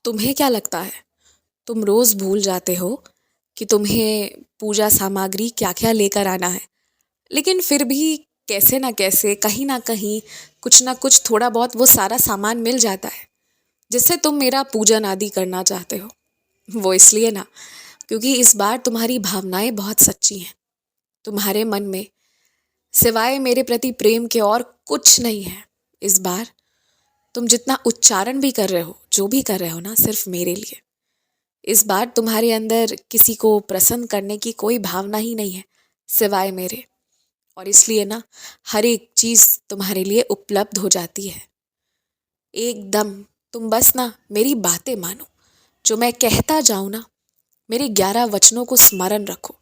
तुम्हें क्या लगता है, तुम रोज भूल जाते हो कि तुम्हें पूजा सामग्री क्या क्या लेकर आना है, लेकिन फिर भी कैसे ना कैसे कहीं ना कहीं कुछ ना कुछ थोड़ा बहुत वो सारा सामान मिल जाता है जिससे तुम मेरा पूजन आदि करना चाहते हो। वो इसलिए ना, क्योंकि इस बार तुम्हारी भावनाएं बहुत सच्ची हैं। तुम्हारे मन में सिवाय मेरे प्रति प्रेम के और कुछ नहीं है। इस बार तुम जितना उच्चारण भी कर रहे हो, जो भी कर रहे हो ना, सिर्फ मेरे लिए। इस बार तुम्हारे अंदर किसी को प्रसन्न करने की कोई भावना ही नहीं है सिवाय मेरे। और इसलिए ना, हर एक चीज तुम्हारे लिए उपलब्ध हो जाती है एकदम। तुम बस ना मेरी बातें मानो, जो मैं कहता जाऊं ना, मेरे 11 वचनों को स्मरण रखो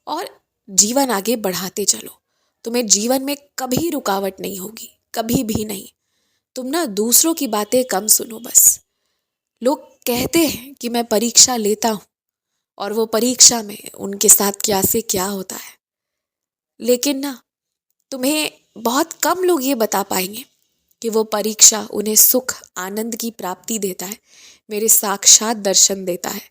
और जीवन आगे बढ़ाते चलो। तुम्हें जीवन में कभी रुकावट नहीं होगी, कभी भी नहीं। तुम ना दूसरों की बातें कम सुनो बस। लोग कहते हैं कि मैं परीक्षा लेता हूँ और वो परीक्षा में उनके साथ क्या से क्या होता है, लेकिन ना तुम्हें बहुत कम लोग ये बता पाएंगे कि वो परीक्षा उन्हें सुख आनंद की प्राप्ति देता है, मेरे साक्षात दर्शन देता है।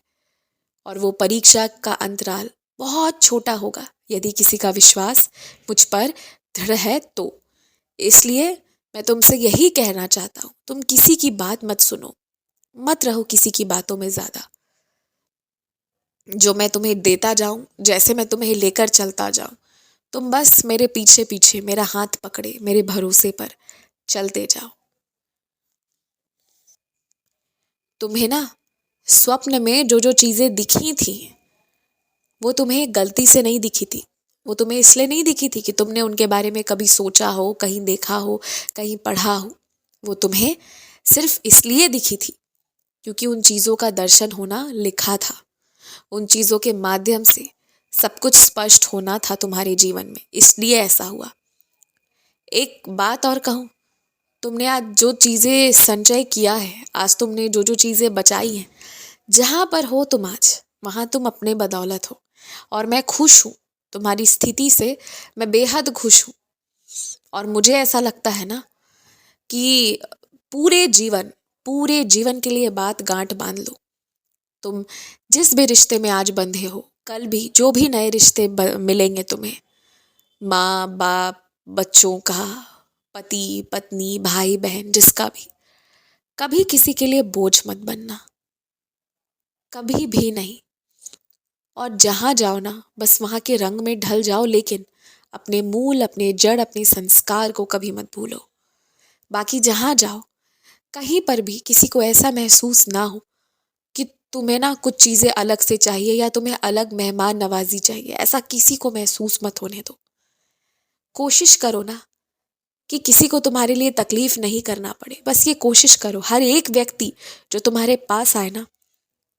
और वो परीक्षा का अंतराल बहुत छोटा होगा यदि किसी का विश्वास मुझ पर दृढ़ है तो। इसलिए मैं तुमसे यही कहना चाहता हूँ, तुम किसी की बात मत सुनो, मत रहो किसी की बातों में ज्यादा। जो मैं तुम्हें देता जाऊं, जैसे मैं तुम्हें लेकर चलता जाऊं, तुम बस मेरे पीछे पीछे मेरा हाथ पकड़े मेरे भरोसे पर चलते जाओ। तुम्हें ना स्वप्न में जो जो चीजें दिखी थी, वो तुम्हें गलती से नहीं दिखी थी। वो तुम्हें इसलिए नहीं दिखी थी कि तुमने उनके बारे में कभी सोचा हो, कहीं देखा हो, कहीं पढ़ा हो। वो तुम्हें सिर्फ इसलिए दिखी थी क्योंकि उन चीजों का दर्शन होना लिखा था। उन चीजों के माध्यम से सब कुछ स्पष्ट होना था तुम्हारे जीवन में, इसलिए ऐसा हुआ। एक बात और कहूं, तुमने आज जो चीजें संचय किया है, आज तुमने जो जो चीजें बचाई हैं, जहां पर हो तुम आज, वहां तुम अपने बदौलत हो। और मैं खुश हूं तुम्हारी स्थिति से, मैं बेहद खुश हूं। और मुझे ऐसा लगता है ना कि पूरे जीवन पूरे जीवन के लिए बात गांठ बांध लो। तुम जिस भी रिश्ते में आज बंधे हो, कल भी जो भी नए रिश्ते मिलेंगे तुम्हें, माँ बाप, बच्चों का, पति पत्नी, भाई बहन, जिसका भी, कभी किसी के लिए बोझ मत बनना, कभी भी नहीं। और जहां जाओ ना, बस वहां के रंग में ढल जाओ, लेकिन अपने मूल, अपने जड़, अपने संस्कार को कभी मत भूलो। बाकी जहां जाओ, कहीं पर भी किसी को ऐसा महसूस ना हो कि तुम्हें ना कुछ चीजें अलग से चाहिए या तुम्हें अलग मेहमान नवाजी चाहिए। ऐसा किसी को महसूस मत होने दो। कोशिश करो ना कि किसी को तुम्हारे लिए तकलीफ नहीं करना पड़े। बस ये कोशिश करो, हर एक व्यक्ति जो तुम्हारे पास आए ना,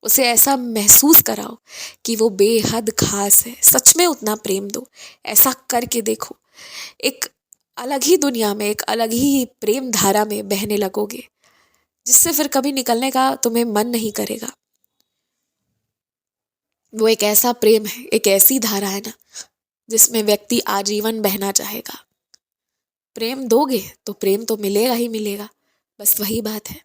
उसे ऐसा महसूस कराओ कि वो बेहद खास है। सच में उतना प्रेम दो। ऐसा करके देखो, एक अलग ही दुनिया में, एक अलग ही प्रेम धारा में बहने लगोगे, जिससे फिर कभी निकलने का तुम्हें मन नहीं करेगा। वो एक ऐसा प्रेम है, एक ऐसी धारा है ना, जिसमें व्यक्ति आजीवन बहना चाहेगा। प्रेम दोगे तो प्रेम तो मिलेगा ही मिलेगा। बस वही बात है।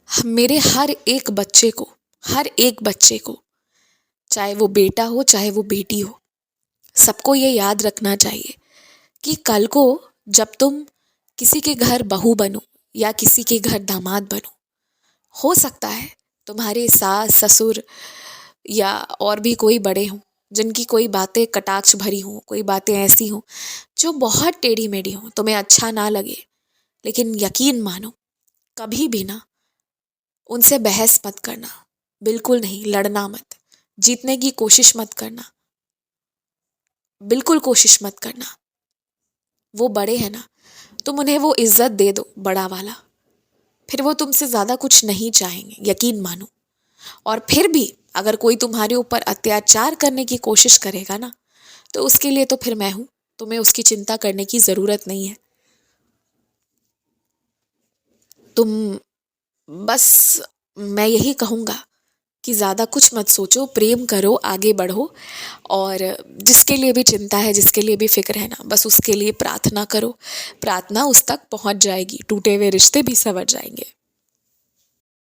मेरे हर एक बच्चे को, हर एक बच्चे को, चाहे वो बेटा हो चाहे वो बेटी हो, सबको ये याद रखना चाहिए कि कल को जब तुम किसी के घर बहू बनो या किसी के घर दामाद बनो, हो सकता है तुम्हारे सास ससुर या और भी कोई बड़े हों, जिनकी कोई बातें कटाक्ष भरी हों, कोई बातें ऐसी हों जो बहुत टेढ़ी मेढ़ी हों, तुम्हें अच्छा ना लगे। लेकिन यकीन मानो, कभी भी ना उनसे बहस मत करना, बिल्कुल नहीं। लड़ना मत, जीतने की कोशिश मत करना, बिल्कुल कोशिश मत करना। वो बड़े हैं ना, तुम उन्हें वो इज्जत दे दो, बड़ा वाला। फिर वो तुमसे ज्यादा कुछ नहीं चाहेंगे, यकीन मानो। और फिर भी अगर कोई तुम्हारे ऊपर अत्याचार करने की कोशिश करेगा ना, तो उसके लिए तो फिर मैं हूं। तुम्हें उसकी चिंता करने की जरूरत नहीं है। तुम बस, मैं यही कहूंगा कि ज़्यादा कुछ मत सोचो, प्रेम करो, आगे बढ़ो। और जिसके लिए भी चिंता है, जिसके लिए भी फिक्र है ना, बस उसके लिए प्रार्थना करो। प्रार्थना उस तक पहुंच जाएगी, टूटे हुए रिश्ते भी संवर जाएंगे।